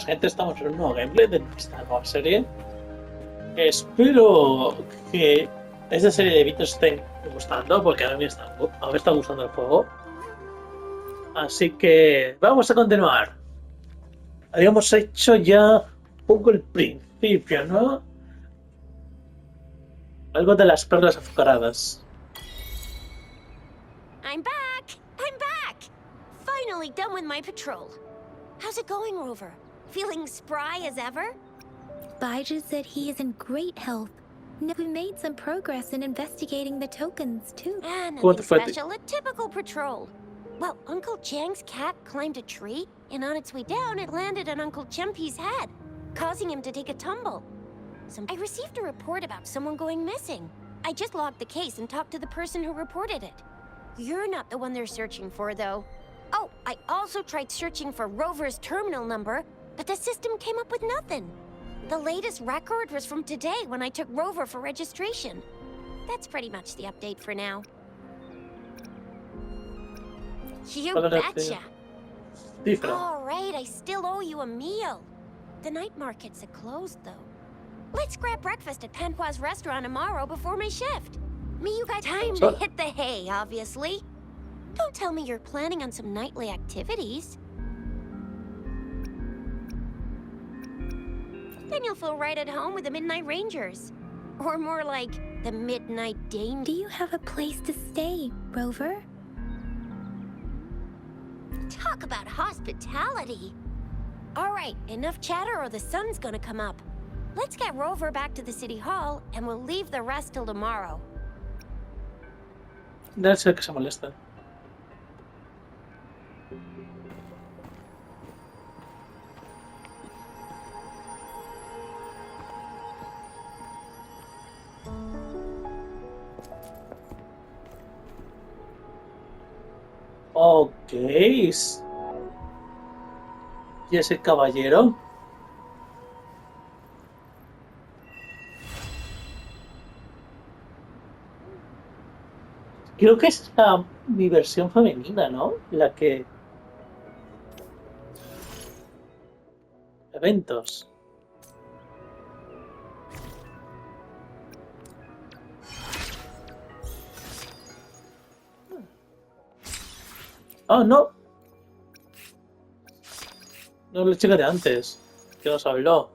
buenas, gente. Estamos en un nuevo gameplay de esta nueva serie. Espero que esta serie de vídeos estén gustando, porque a mí me está gustando el juego. Así que vamos a continuar. Habíamos hecho ya un poco el principio, ¿no? Algo de las perlas azucaradas. I'm back! I'm back! Finally done with my patrol. How's it going, Rover? Feeling spry as ever? Bijah said he is in great health. We made some progress in investigating the tokens, too. Nothing special, a typical patrol. Well, Uncle Chang's cat climbed a tree, and on its way down, it landed on Uncle Chempi's head, causing him to take a tumble. I received a report about someone going missing. I just logged the case and talked to the person who reported it. You're not the one they're searching for, though. Oh, I also tried searching for Rover's terminal number, but the system came up with nothing. The latest record was from today when I took Rover for registration. That's pretty much the update for now. You betcha. All right, I still owe you a meal. The night markets are closed, though. Let's grab breakfast at Panqua's restaurant tomorrow before my shift. Me, you got time to hit the hay, obviously. Don't tell me you're planning on some nightly activities. Then you'll feel right at home with the Midnight Rangers. Or more like, the Midnight Dame. Do you have a place to stay, Rover? Talk about hospitality. All right, enough chatter or the sun's gonna come up. Let's get Rover back to the City Hall, and we'll leave the rest till tomorrow. Debe ser que se molesta. Ok. ¿Y ese caballero? Creo que es mi versión femenina, ¿no? La que... Eventos. Oh, no. No, la chica de antes. Que nos habló.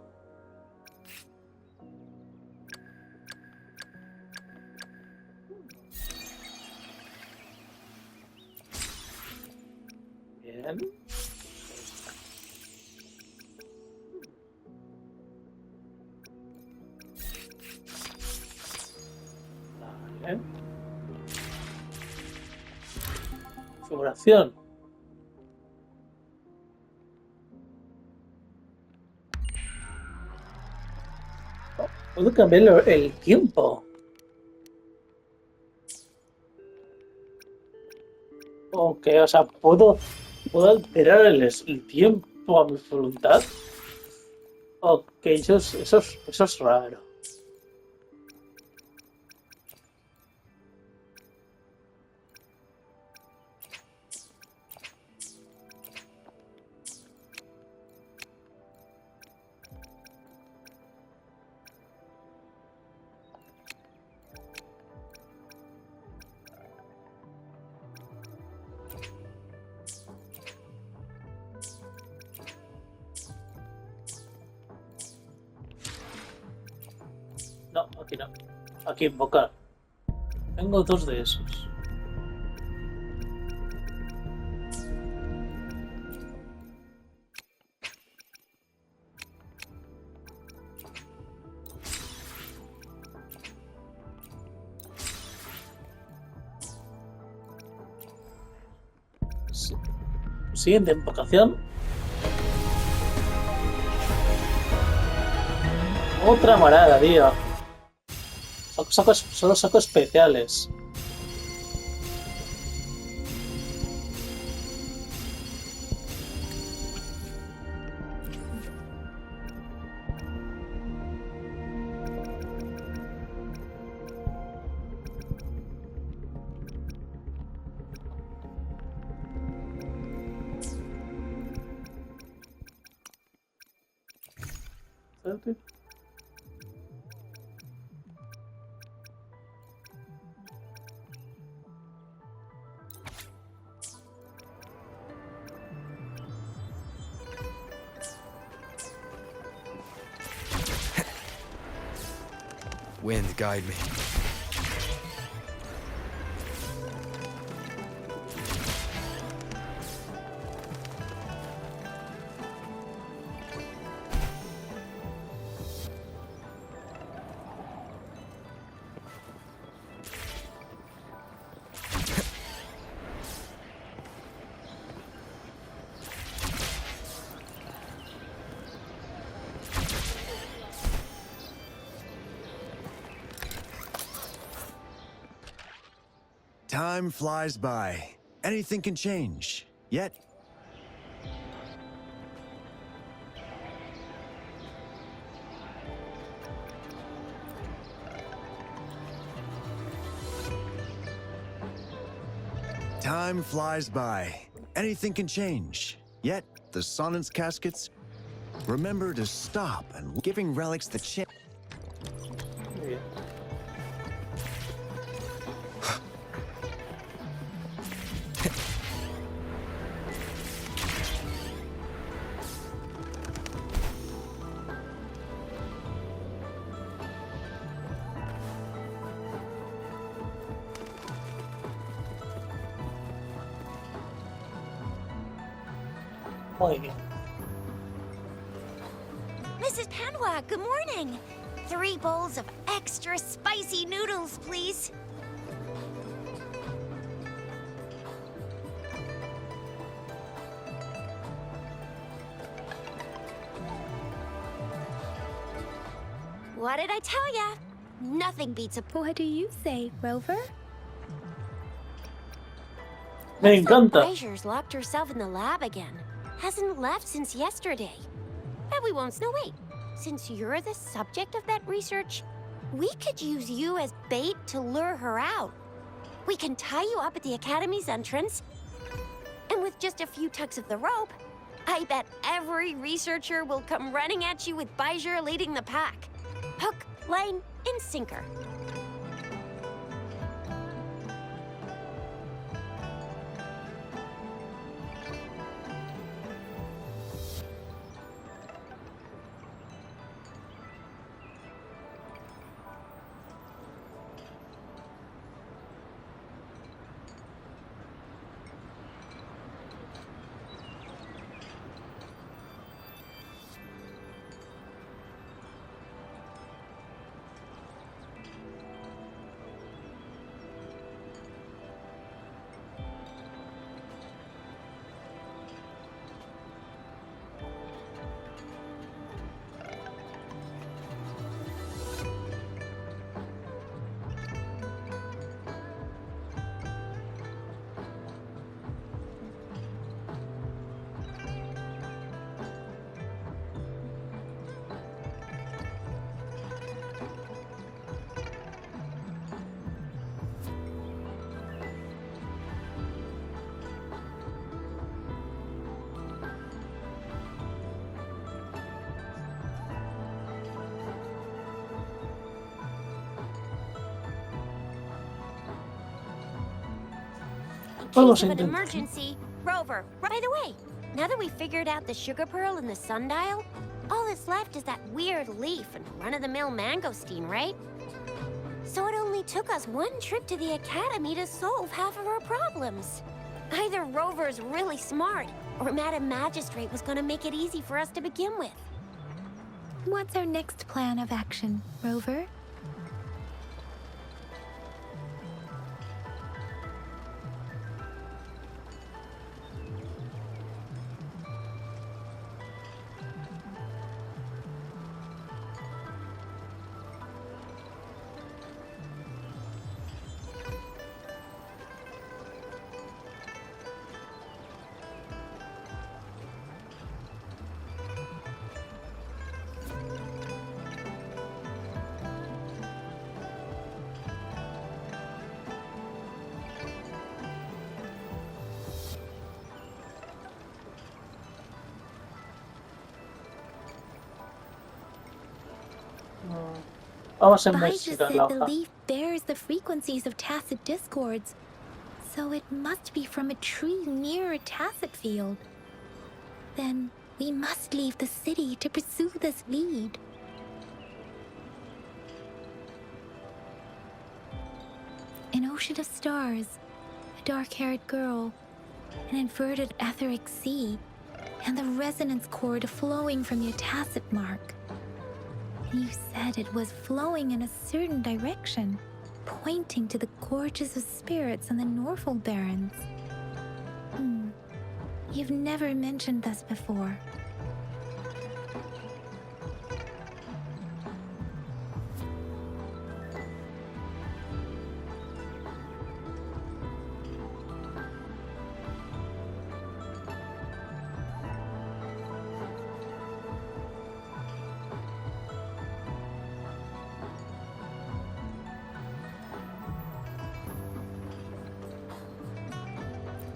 Bien. Vale. Configuración. Oh, puedo cambiar el tiempo. Ok, o sea, puedo alterar el tiempo a mi voluntad. Ok, eso es raro. No, aquí no. Aquí invocar. Tengo dos de esos. Siguiente invocación. Otra marada, tío. Solo saco especiales. espérate. Wind, guide me. Time flies by. Anything can change. Yet, time flies by. Anything can change. Yet, the Sonnet's caskets remember to stop and giving relics the chance. Muy bien. Muy bien. Mrs. Panwa, good morning. 3 bowls of extra spicy noodles, please. What did I tell ya? Nothing beats a What do you say, Rover? Me Looks like encanta. Braziers locked herself in the lab again. Hasn't left since yesterday. But we won't. No, wait. Since you're the subject of that research, we could use you as bait to lure her out. We can tie you up at the Academy's entrance, and with just a few tugs of the rope, I bet every researcher will come running at you with Brazier leading the pack. Hook, line, and sinker. In Vamos case a of an intentar. emergency, Rover, by the way, now that we've figured out the sugar pearl and the sundial, all that's left is that weird leaf and run-of-the-mill mangosteen, right? So it only took us 1 trip to the Academy to solve half of our problems. Either Rover's really smart, or Madam Magistrate was gonna make it easy for us to begin with. What's our next plan of action, Rover? Vamos a Bai just investigar said la the hoja. leaf bears the frequencies of tacit discords, so it must be from a tree near a tacit field. Then we must leave the city to pursue this lead. An ocean of stars, a dark-haired girl, an inverted etheric sea, and the resonance cord flowing from your tacit mark. You said it was flowing in a certain direction, pointing to the gorges of spirits and the Norfolk Barrens. You've never mentioned this before.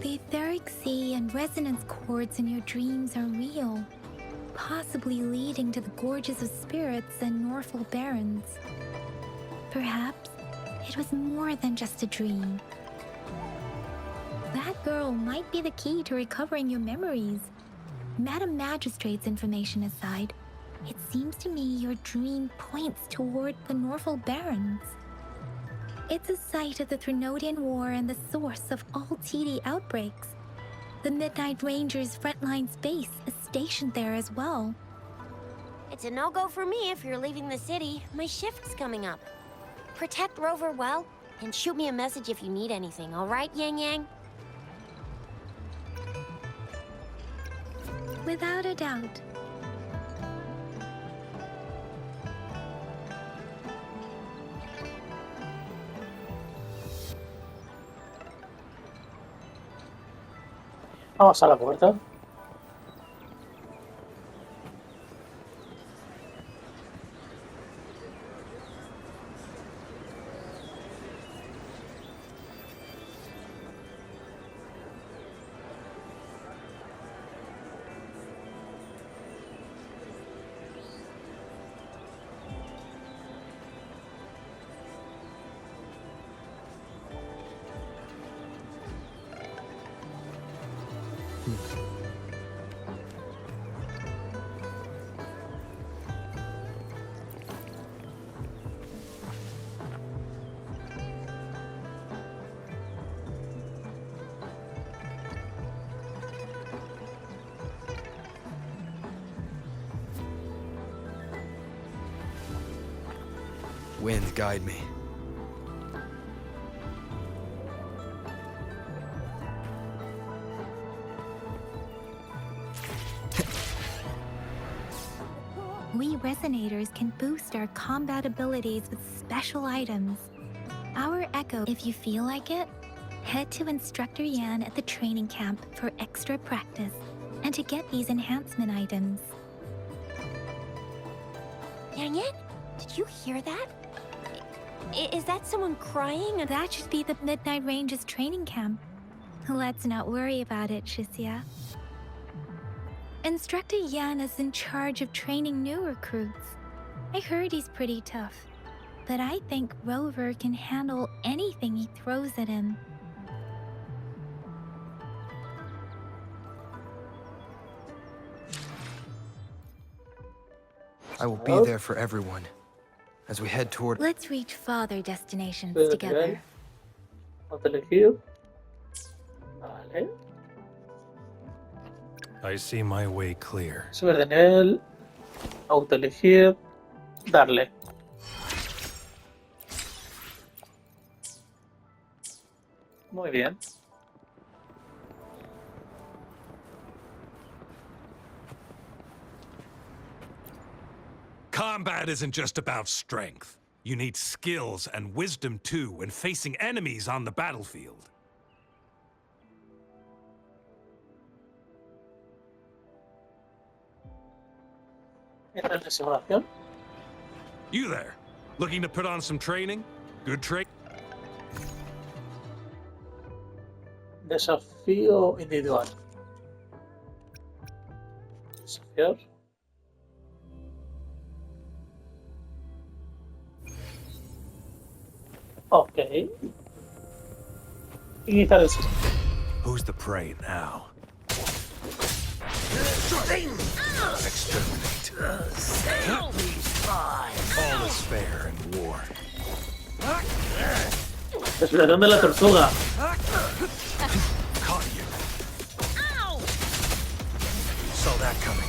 The etheric sea and resonance cords in your dreams are real, possibly leading to the gorges of spirits and Norfolk Barrens. Perhaps it was more than just a dream. That girl might be the key to recovering your memories. Madam Magistrate's information aside, it seems to me your dream points toward the Norfolk Barrens. It's a site of the Threnodian War and the source of all TD outbreaks. The Midnight Rangers' frontline base is stationed there as well. It's a no-go for me if you're leaving the city. My shift's coming up. Protect Rover well, and shoot me a message if you need anything, all right, Yang Yang? Without a doubt. Vamos a la puerta. Wind, guide me. We Resonators can boost our combat abilities with special items. Our Echo, if you feel like it, head to Instructor Yan at the training camp for extra practice and to get these enhancement items. Yang Yang, did you hear that? Is that someone crying? That should be the Midnight Ranges training camp. Let's not worry about it, Shisia. Instructor Yan is in charge of training new recruits. I heard he's pretty tough, but I think Rover can handle anything he throws at him. I will be there for everyone as we head toward. Let's reach farther destinations Puedo together. nivel. Autoelegir. Vale. I see my way clear. Subir de nivel. Autoelegir. Darle. Muy bien. Combat isn't just about strength. You need skills and wisdom too when facing enemies on the battlefield. Mientras de simulación. You there, looking to put on some training? Good training? Desafío individual. Desafiar. Ok. Iniciar el sistema. Who's the prey now? Exterminate. All is fair in war. Respiración de la tortuga. Caught you. Saw that coming.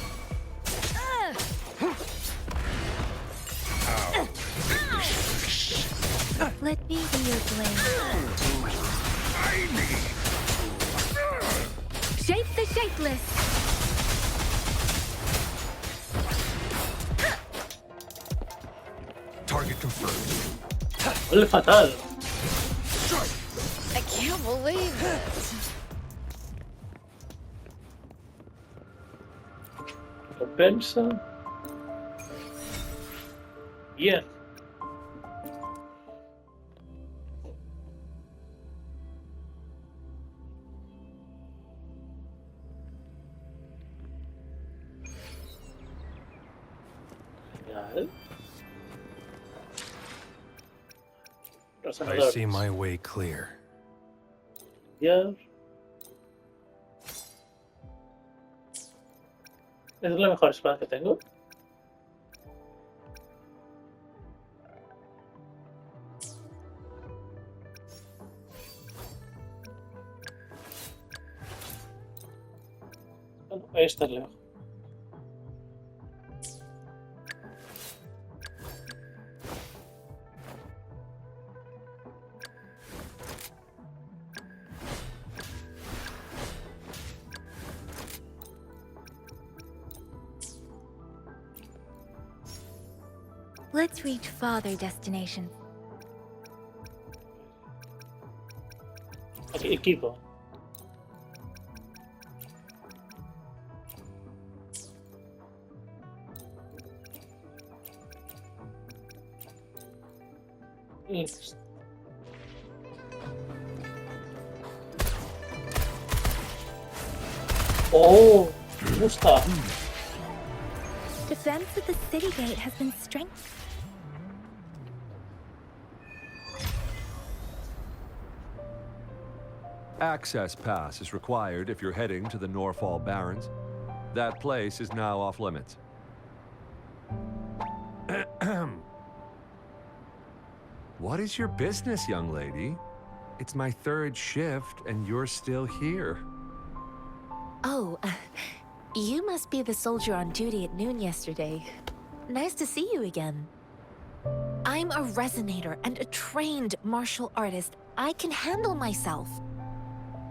Let me be your blade. Shape the shapeless. Target confirmed. Huele fatal. I can't believe it. Recompensa. Bien. Genial. I see my way clear. Dios. Es la mejor espada que tengo. Bueno, esta es lejos. Let's reach farther destination. Aquí, equipo. Listo. Oh, me gusta. Defense of the city gate has been strengthened. Access pass is required if you're heading to the Norfall Barrens. That place is now off limits. What is your business, young lady? It's my third shift, and you're still here. Oh, you must be the soldier on duty at noon yesterday. Nice to see you again. I'm a resonator and a trained martial artist. I can handle myself.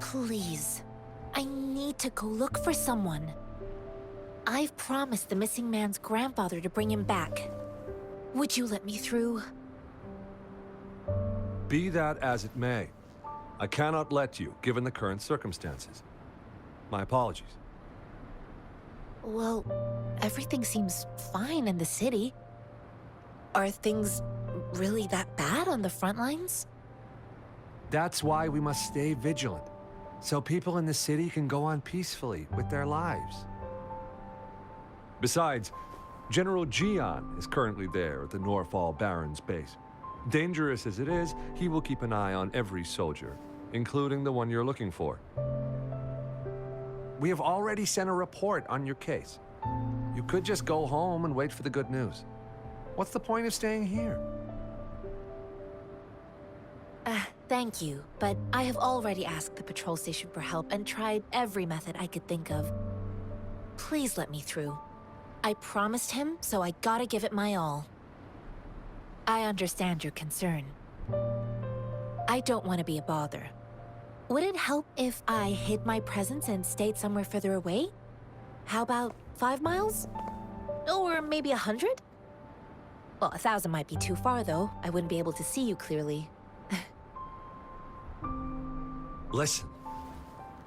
Please, I need to go look for someone. I've promised the missing man's grandfather to bring him back. Would you let me through? Be that as it may, I cannot let you, given the current circumstances. My apologies. Well, everything seems fine in the city. Are things really that bad on the front lines? That's why we must stay vigilant, so people in the city can go on peacefully with their lives. Besides, General Gian is currently there at the Norfall Barrens base. Dangerous as it is, he will keep an eye on every soldier, including the one you're looking for. We have already sent a report on your case. You could just go home and wait for the good news. What's the point of staying here? Thank you, but I have already asked the patrol station for help and tried every method I could think of. Please let me through. I promised him, so I gotta give it my all. I understand your concern. I don't want to be a bother. Would it help if I hid my presence and stayed somewhere further away? How about 5 miles? Or maybe 100? Well, 1,000 might be too far, though. I wouldn't be able to see you clearly. Listen,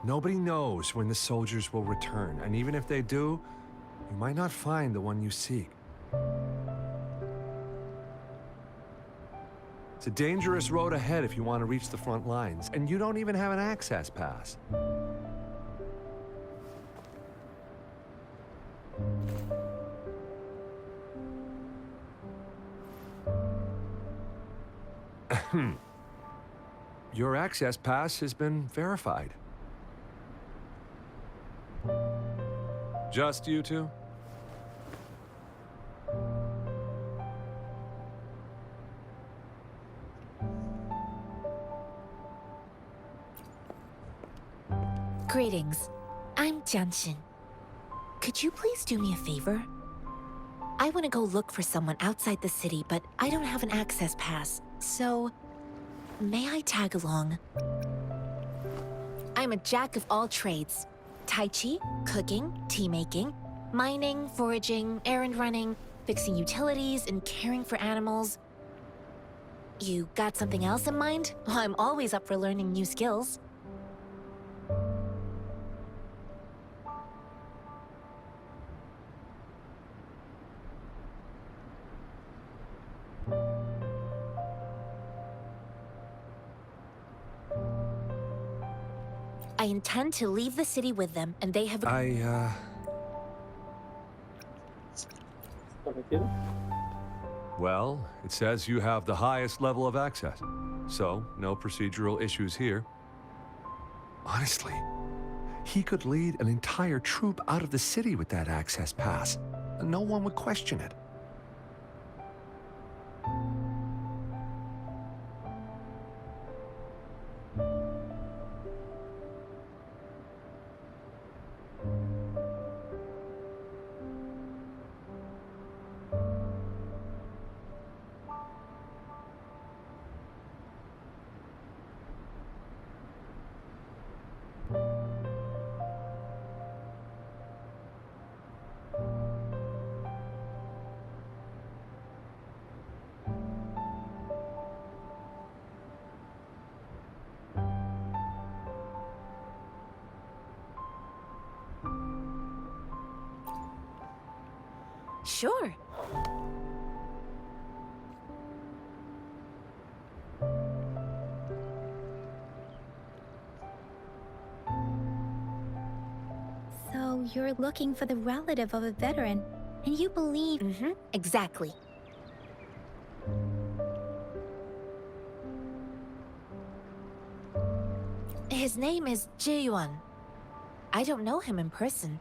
nobody knows when the soldiers will return, and even if they do, you might not find the one you seek. It's a dangerous road ahead if you want to reach the front lines, and you don't even have an access pass. Your access pass has been verified. Just you two? Greetings. I'm Jianxin. Could you please do me a favor? I want to go look for someone outside the city, but I don't have an access pass, so may I tag along? I'm a jack of all trades. Tai Chi, cooking, tea making, mining, foraging, errand running, fixing utilities, and caring for animals. You got something else in mind? I'm always up for learning new skills. I intend to leave the city with them, and they have... Parecido. Well, it says you have the highest level of access. So, no procedural issues here. Honestly, he could lead an entire troop out of the city with that access pass. And no one would question it. Sure. So you're looking for the relative of a veteran, and you believe... Exactly. His name is Ji-yuan. I don't know him in person.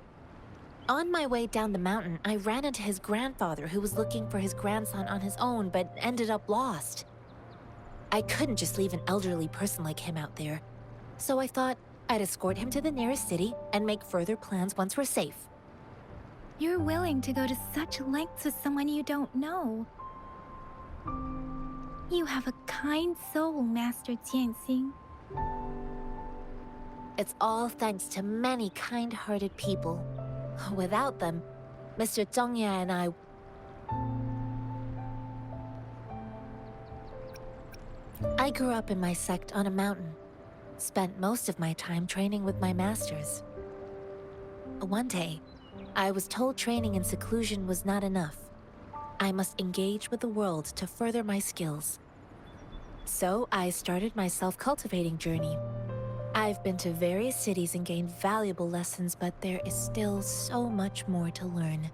On my way down the mountain, I ran into his grandfather who was looking for his grandson on his own but ended up lost. I couldn't just leave an elderly person like him out there, so I thought I'd escort him to the nearest city and make further plans once we're safe. You're willing to go to such lengths with someone you don't know. You have a kind soul, Master Jianxing. It's all thanks to many kind-hearted people. Without them, Mr. Zhongye and I... I grew up in my sect on a mountain. Spent most of my time training with my masters. One day, I was told training in seclusion was not enough. I must engage with the world to further my skills. So I started my self-cultivating journey. I've been to various cities and gained valuable lessons, but there is still so much more to learn.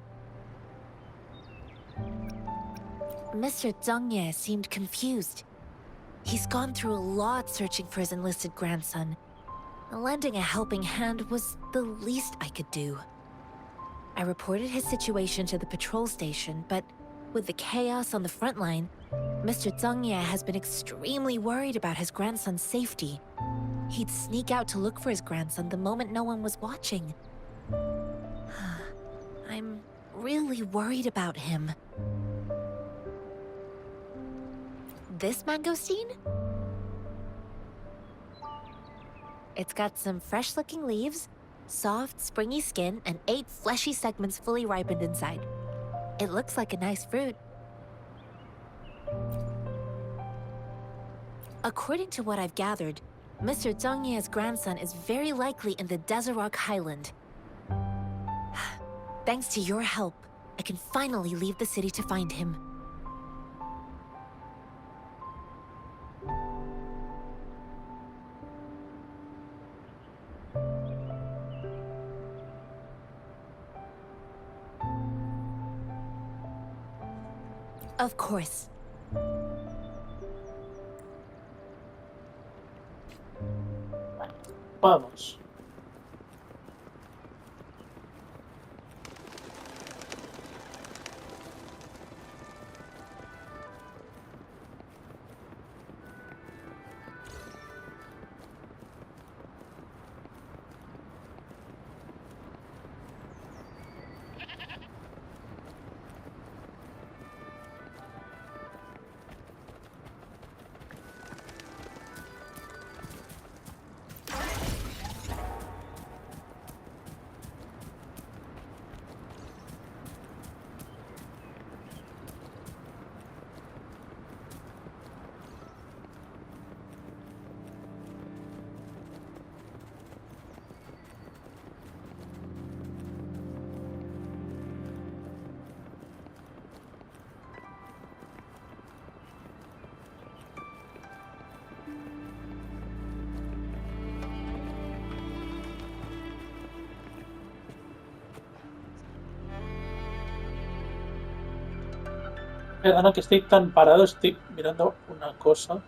Mr. Zhongye seemed confused. He's gone through a lot searching for his enlisted grandson. Lending a helping hand was the least I could do. I reported his situation to the patrol station, but with the chaos on the front line, Mr. Zhongye has been extremely worried about his grandson's safety. He'd sneak out to look for his grandson the moment no one was watching. I'm really worried about him. This mangosteen? It's got some fresh-looking leaves, soft, springy skin, and 8 fleshy segments fully ripened inside. It looks like a nice fruit. According to what I've gathered, Mr. Zhongye's grandson is very likely in the Desert Highland. Thanks to your help, I can finally leave the city to find him. Of course. Vamos. Perdona que estoy tan parado, estoy mirando una cosa.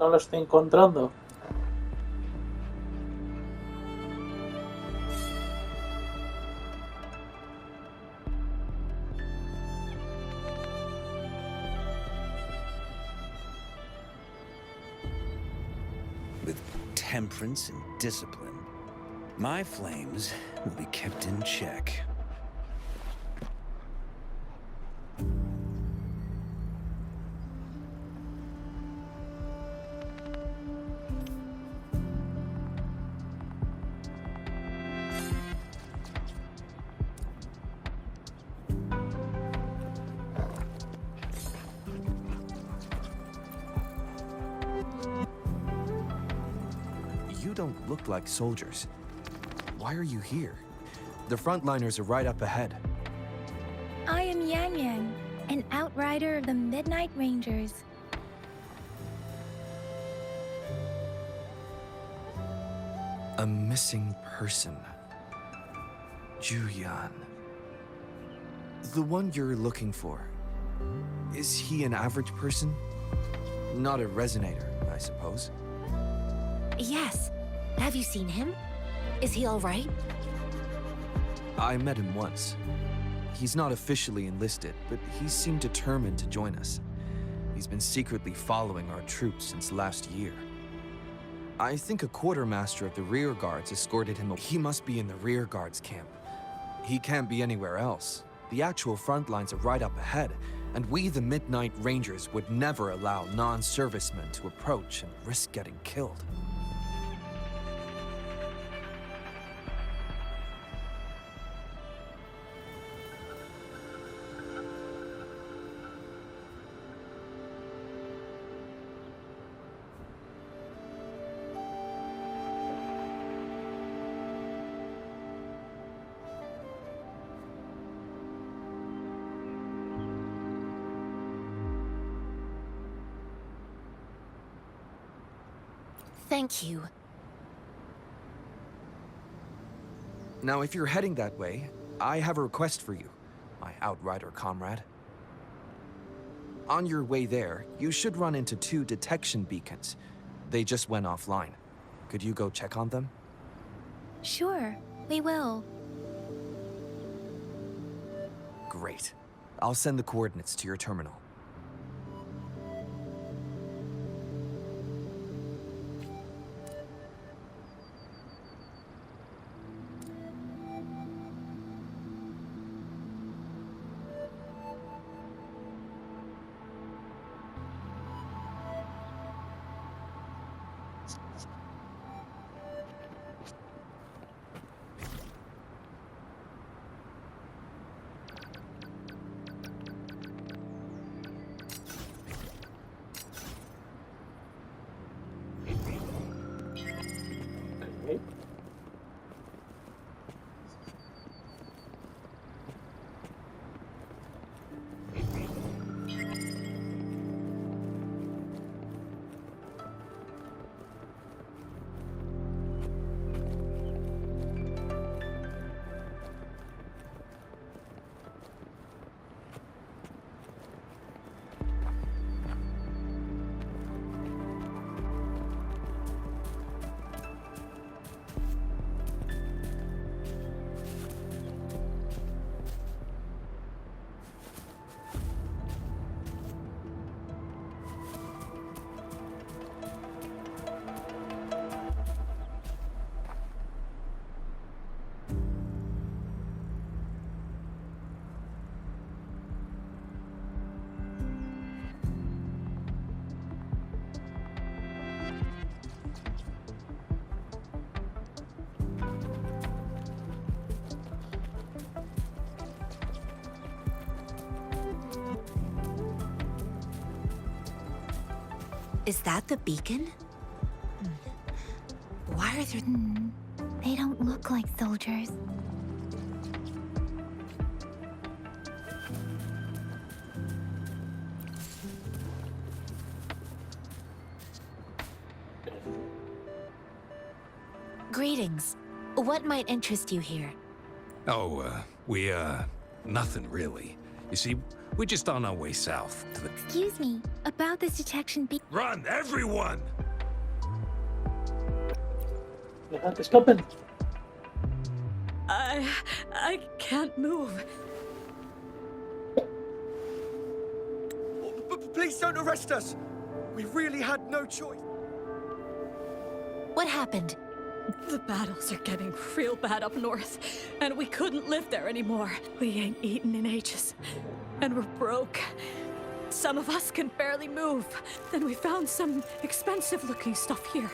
No lo estoy encontrando. With temperance and discipline, my flames will be kept in check. You don't look like soldiers. Why are you here? The frontliners are right up ahead. I am Yang Yang, an outrider of the Midnight Rangers. A missing person. Juyan. The one you're looking for. Is he an average person? Not a resonator, I suppose. Yes. Have you seen him? Is he all right? I met him once. He's not officially enlisted, but he seemed determined to join us. He's been secretly following our troops since last year. I think a quartermaster of the rear guards escorted him. He must be in the rear guards camp. He can't be anywhere else. The actual front lines are right up ahead, and we, the Midnight Rangers, would never allow non-servicemen to approach and risk getting killed. Thank you. Now, if you're heading that way, I have a request for you, my outrider comrade. On your way there, you should run into 2 detection beacons. They just went offline. Could you go check on them? Sure, we will. Great. I'll send the coordinates to your terminal. Is that the beacon? Why are there... They don't look like soldiers. Greetings. What might interest you here? Oh, nothing really. You see, we're just on our way south to the... Excuse me, about this detection beacon. Run, everyone! Escapen. I can't move. Please don't arrest us! We really had no choice. What happened? The battles are getting real bad up north, and we couldn't live there anymore. We ain't eaten in ages, and we're broke. Some of us can barely move. Then we found some expensive-looking stuff here.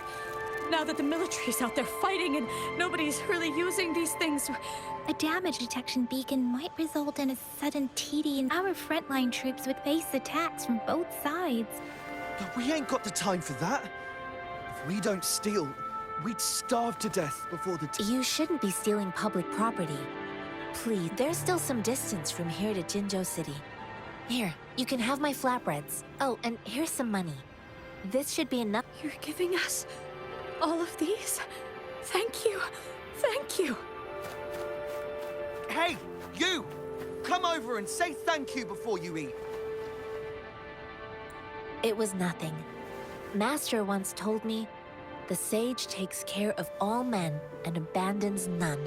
Now that the military's out there fighting and nobody's really using these things... A damage detection beacon might result in a sudden TD, and our frontline troops would face attacks from both sides. But we ain't got the time for that. If we don't steal, we'd starve to death before the... You shouldn't be stealing public property. Please, there's still some distance from here to Jinzhou City. Here, you can have my flatbreads. Oh, and here's some money. This should be enough. You're giving us all of these? Thank you. Thank you. Hey, you! Come over and say thank you before you eat. It was nothing. Master once told me, the sage takes care of all men and abandons none.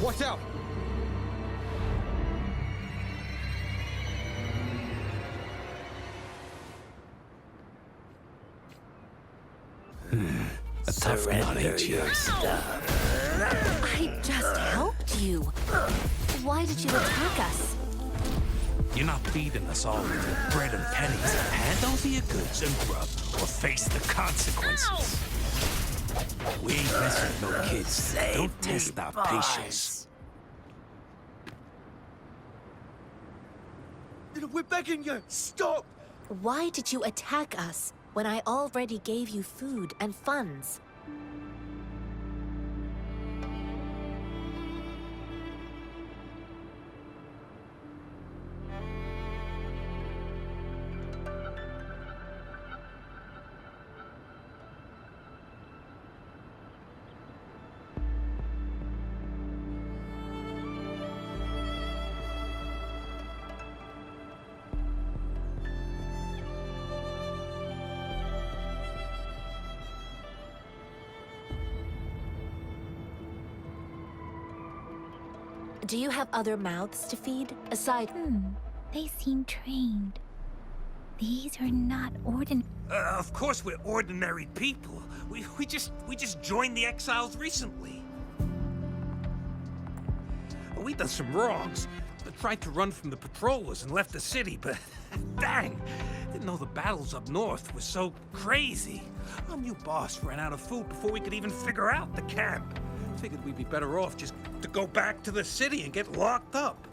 Watch out! A tough nut, ain't you? I just helped you. Why did you attack us? You're not feeding us all with bread and pennies. Hand over your goods and grub, or face the consequences. We ain't messing with no kids. Don't test our patience. We're begging you, stop! Why did you attack us when I already gave you food and funds? Do you have other mouths to feed, aside... They seem trained. These are not ordinary. Of course we're ordinary people. We just joined the exiles recently. We done some wrongs. Tried to run from the patrollers and left the city, but dang, didn't know the battles up north were so crazy. Our new boss ran out of food before we could even figure out the camp. Figured we'd be better off just to go back to the city and get locked up.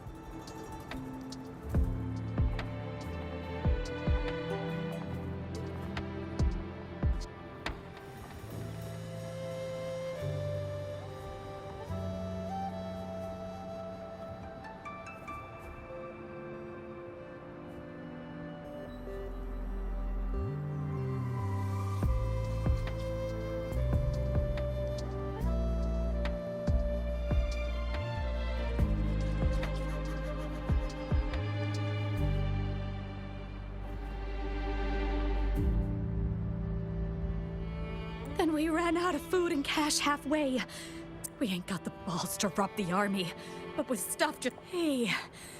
Then we ran out of food and cash halfway. We ain't got the balls to rob the army, but with stuff just... Hey,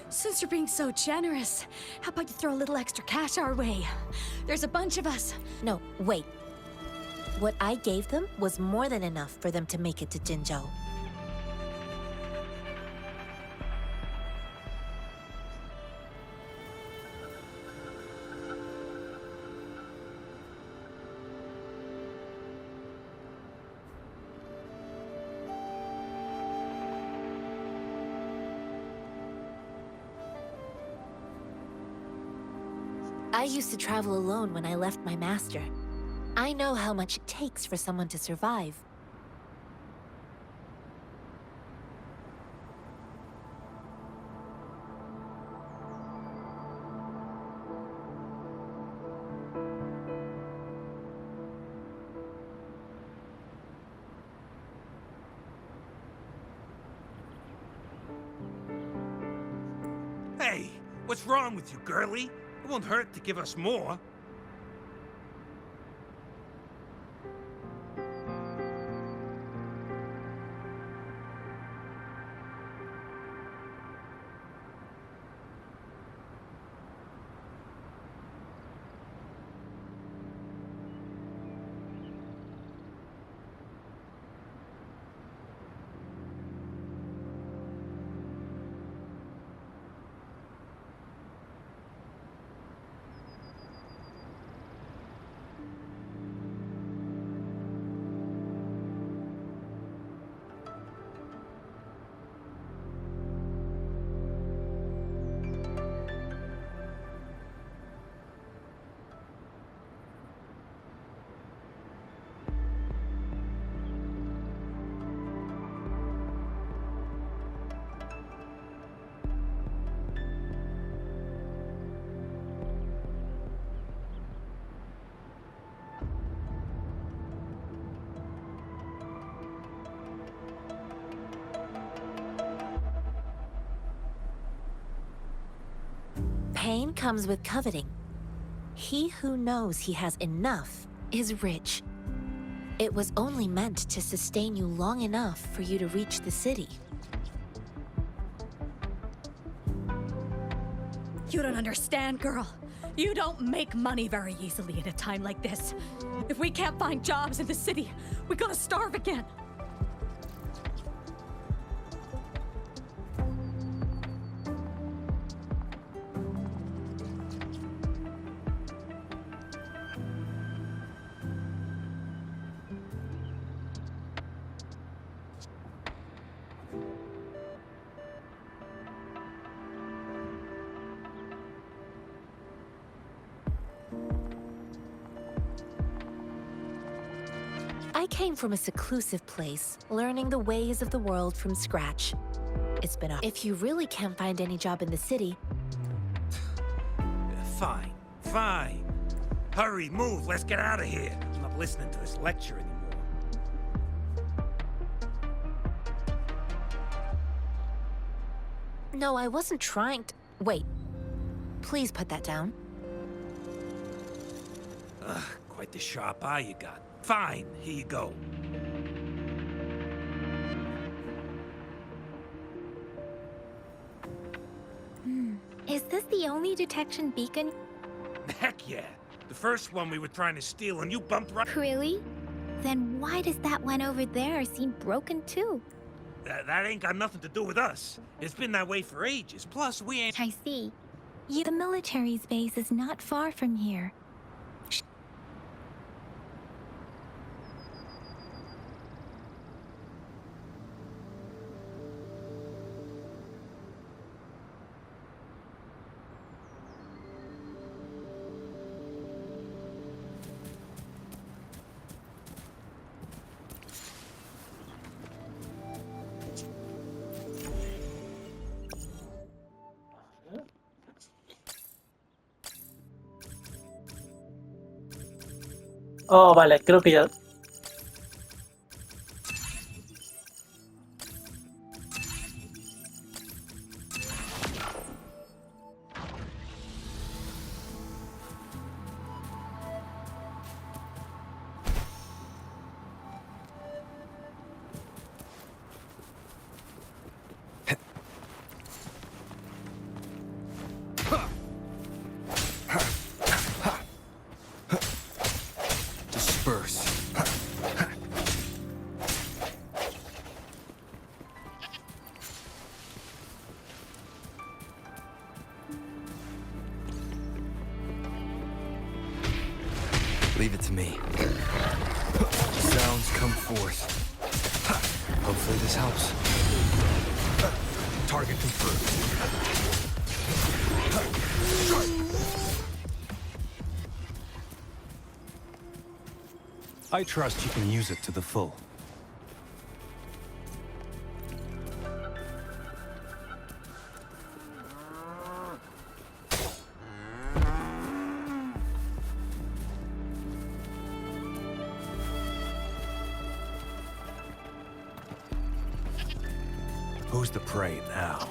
since you're being so generous, how about you throw a little extra cash our way? There's a bunch of us. No, wait. What I gave them was more than enough for them to make it to Jinzhou. I used to travel alone when I left my master. I know how much it takes for someone to survive. Hey, what's wrong with you, girlie? It won't hurt to give us more. Pain comes with coveting. He who knows he has enough is rich. It was only meant to sustain you long enough for you to reach the city. You don't understand, girl. You don't make money very easily at a time like this. If we can't find jobs in the city, we're gonna starve again. I came from a seclusive place, learning the ways of the world from scratch. It's been a... If you really can't find any job in the city... Fine, fine. Hurry, move, let's get out of here. I'm not listening to this lecture anymore. No, I wasn't trying to... Wait. Please put that down. Ugh, quite the sharp eye you got. Fine, here you go. Is this the only detection beacon? Heck yeah. The first one we were trying to steal and you bumped right... Really? Then why does that one over there seem broken too? That ain't got nothing to do with us. It's been that way for ages. Plus, we ain't... I see. The military's base is not far from here. Oh, vale, creo que ya... Leave it to me. Sounds come forth. Hopefully this helps. Target confirmed. I trust you can use it to the full. Who's the prey now?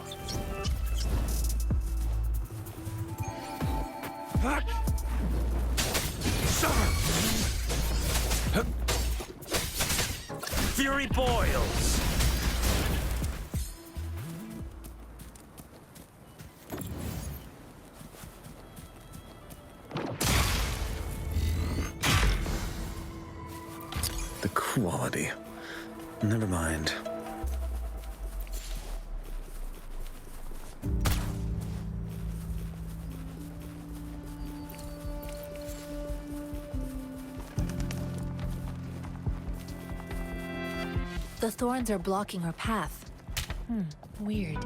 Fury boils! The quality. Never mind. The thorns are blocking our path. Weird.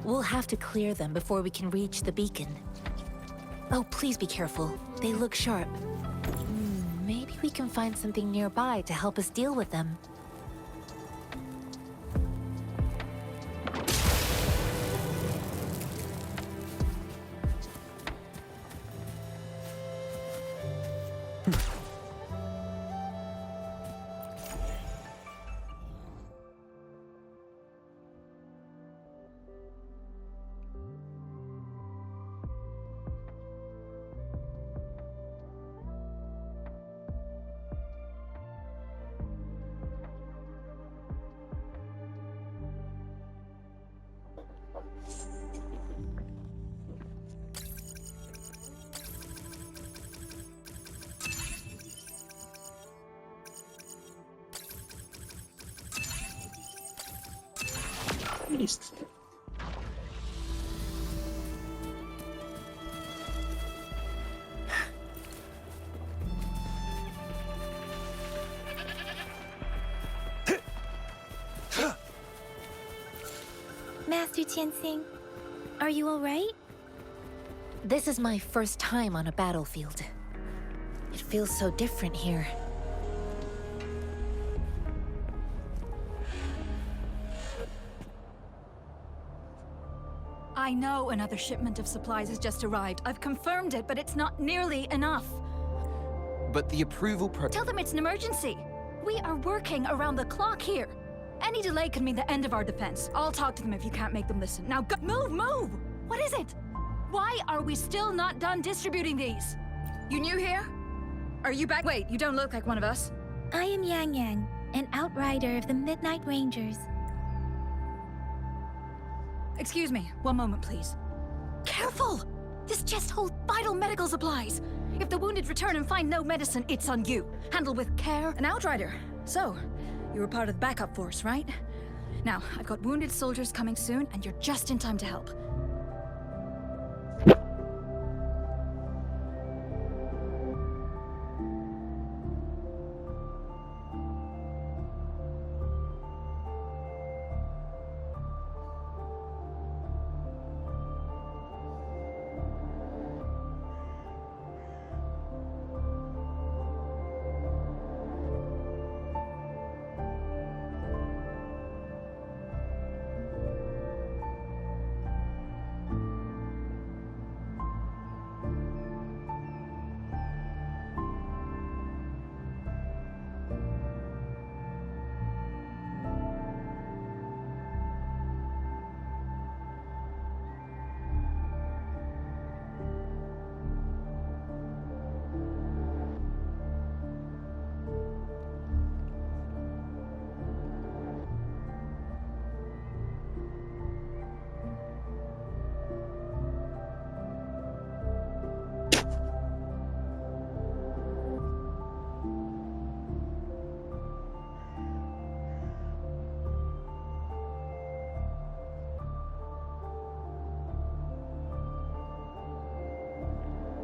We'll have to clear them before we can reach the beacon. Oh, please be careful. They look sharp. Maybe we can find something nearby to help us deal with them. East. Master Tianxing, are you all right? This is my first time on a battlefield. It feels so different here. I know another shipment of supplies has just arrived. I've confirmed it, but it's not nearly enough. But the approval Tell them it's an emergency. We are working around the clock here. Any delay could mean the end of our defense. I'll talk to them if you can't make them listen. Now go— Move, move! What is it? Why are we still not done distributing these? You new here? Are you back? Wait, you don't look like one of us. I am Yang Yang, an outrider of the Midnight Rangers. Excuse me, one moment, please. Careful! This chest holds vital medical supplies. If the wounded return and find no medicine, it's on you. Handle with care. An outrider. So, you were part of the backup force, right? Now, I've got wounded soldiers coming soon, and you're just in time to help.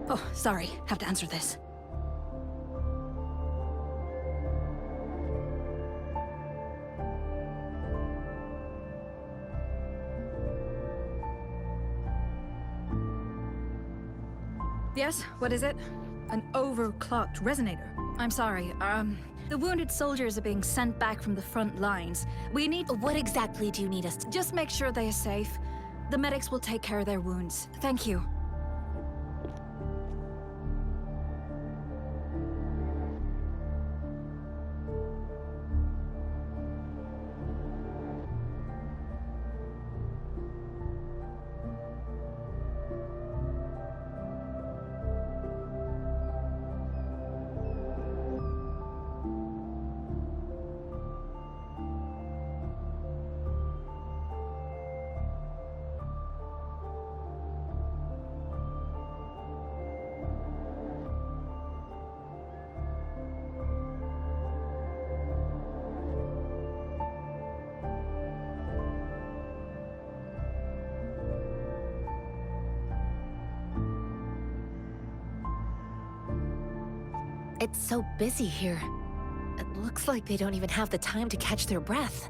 Oh, sorry. Have to answer this. Yes, what is it? An overclocked resonator. I'm sorry. The wounded soldiers are being sent back from the front lines. We need... What exactly do you need us to... Just make sure they are safe. The medics will take care of their wounds. Thank you. It's so busy here. It looks like they don't even have the time to catch their breath.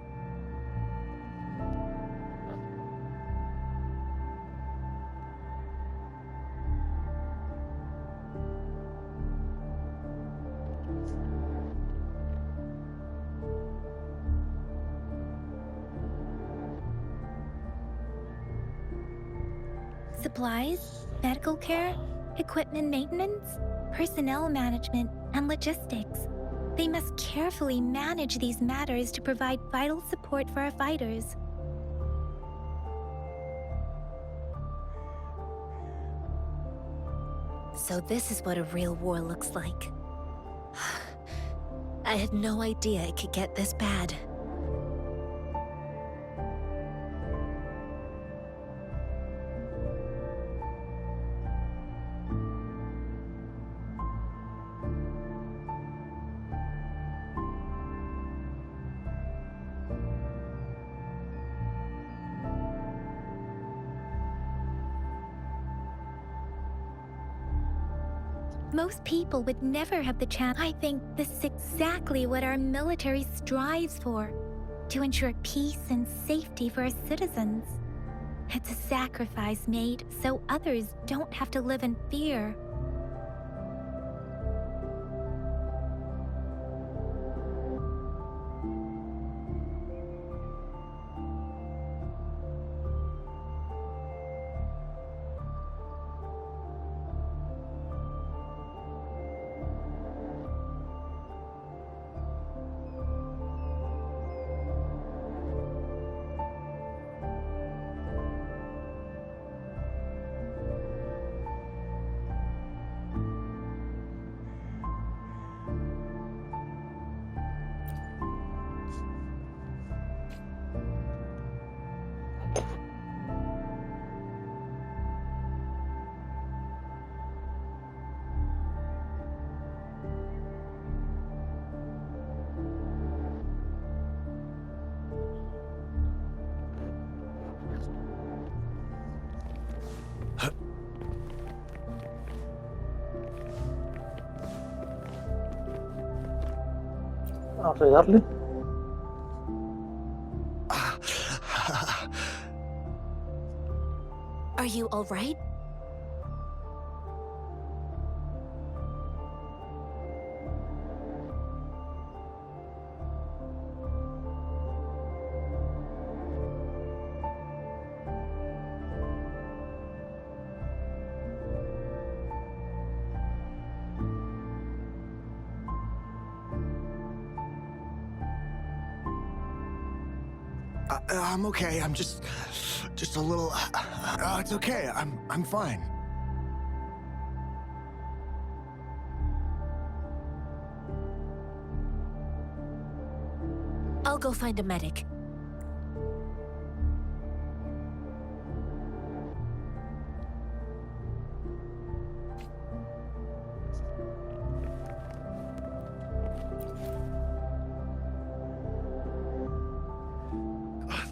Supplies, medical care, equipment maintenance, personnel management, and logistics. They must carefully manage these matters to provide vital support for our fighters. So this is what a real war looks like. I had no idea it could get this bad. Most people would never have the chance. I think this is exactly what our military strives for, to ensure peace and safety for our citizens. It's a sacrifice made so others don't have to live in fear. Vamos a ayudarle. Are you all right? I'm okay. I'm just a little. It's okay. I'm fine. I'll go find a medic.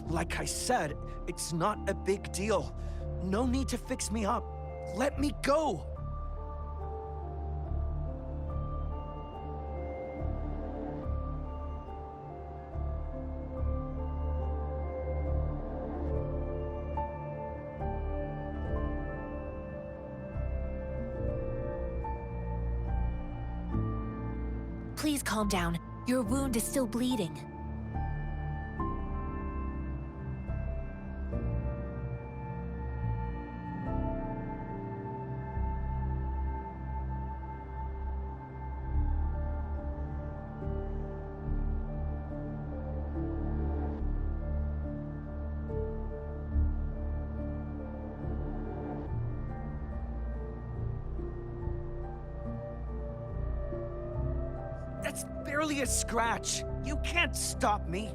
Like I said, it's not a big deal. No need to fix me up. Let me go! please calm down. Your wound is still bleeding. That's barely a scratch. You can't stop me.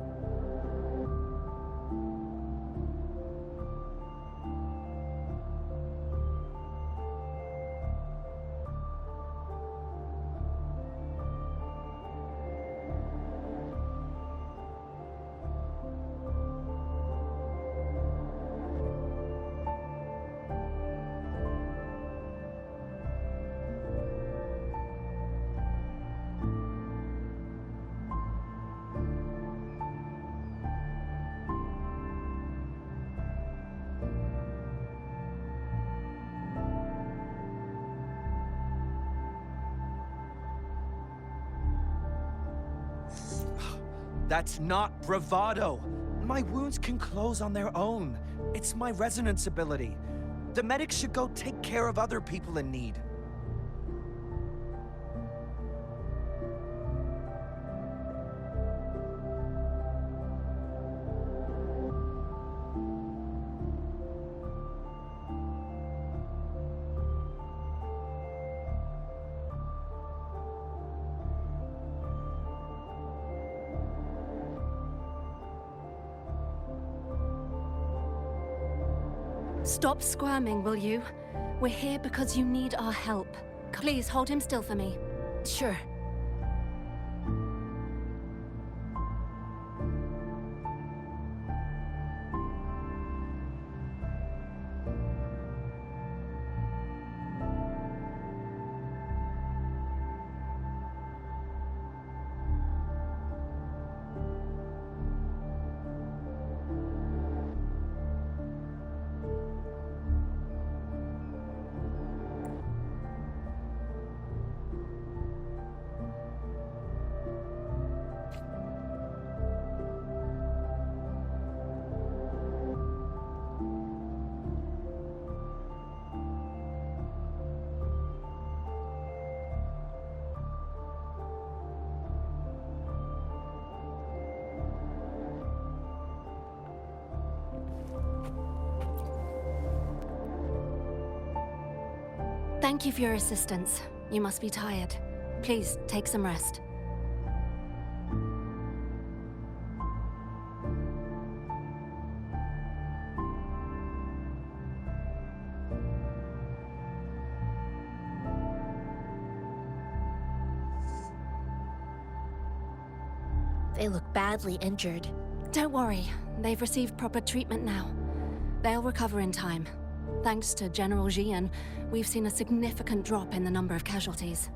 That's not bravado. My wounds can close on their own. It's my resonance ability. The medics should go take care of other people in need. Stop squirming, will you? We're here because you need our help. Please hold him still for me. Sure. Thank you for your assistance. You must be tired. Please, take some rest. They look badly injured. Don't worry, they've received proper treatment now. They'll recover in time. Thanks to General Jian, we've seen a significant drop in the number of casualties.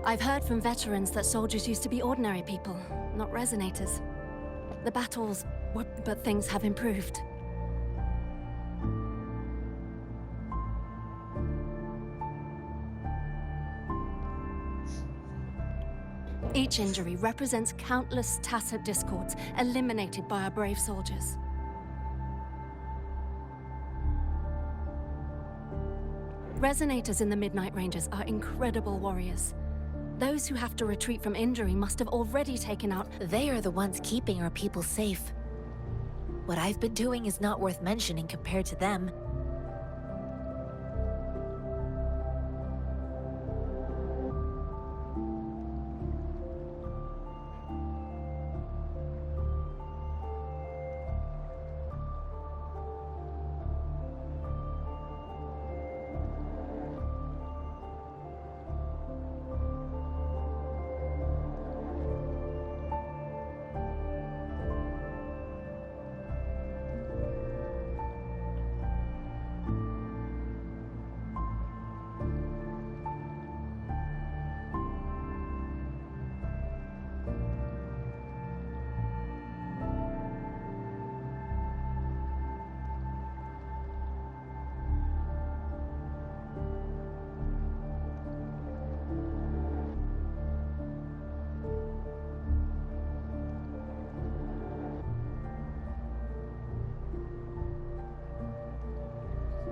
I've heard from veterans that soldiers used to be ordinary people, not resonators. The battles were, but things have improved. Each injury represents countless tacit discords eliminated by our brave soldiers. Resonators in the Midnight Rangers are incredible warriors. Those who have to retreat from injury must have already taken out... They are the ones keeping our people safe. What I've been doing is not worth mentioning compared to them.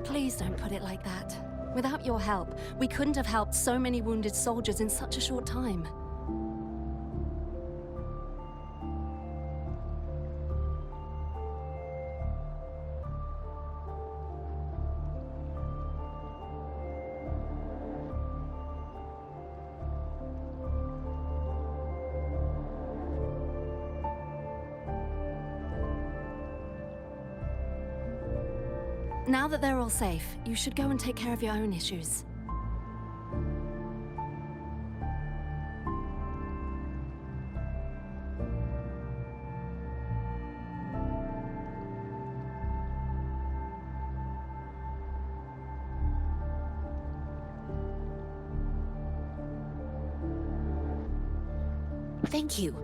Please don't put it like that. Without your help, we couldn't have helped so many wounded soldiers in such a short time. Now that they're all safe, you should go and take care of your own issues. Thank you.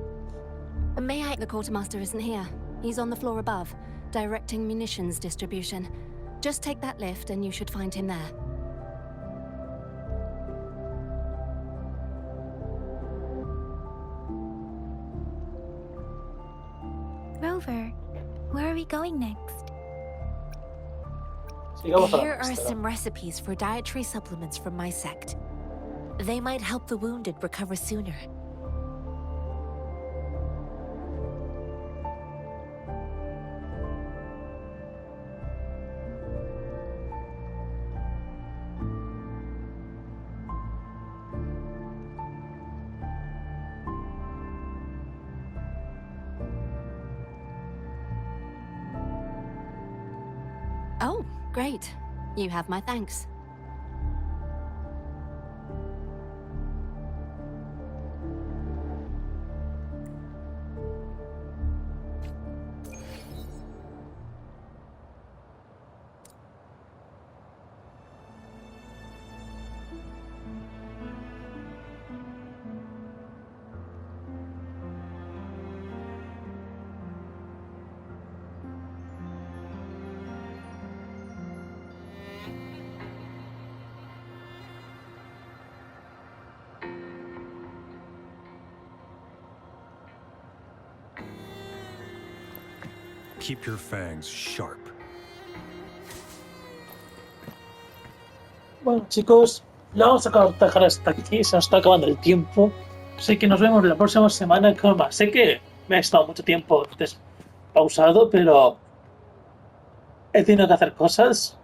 May I? The quartermaster isn't here. He's on the floor above, directing munitions distribution. Just take that lift and you should find him there. Rover, where are we going next? Sigamos a la Here are nuestra. some recipes for dietary supplements from my sect. They might help the wounded recover sooner. Oh, great. You have my thanks. Keep your fangs sharp. Bueno, chicos, lo vamos a dejar hasta aquí. Se nos está acabando el tiempo. Así que nos vemos la próxima semana con más. Sé que me ha estado mucho tiempo pausado, pero he tenido que hacer cosas.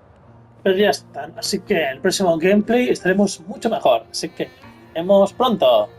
Pero ya están. Así que en el próximo gameplay estaremos mucho mejor. Así que nos vemos pronto.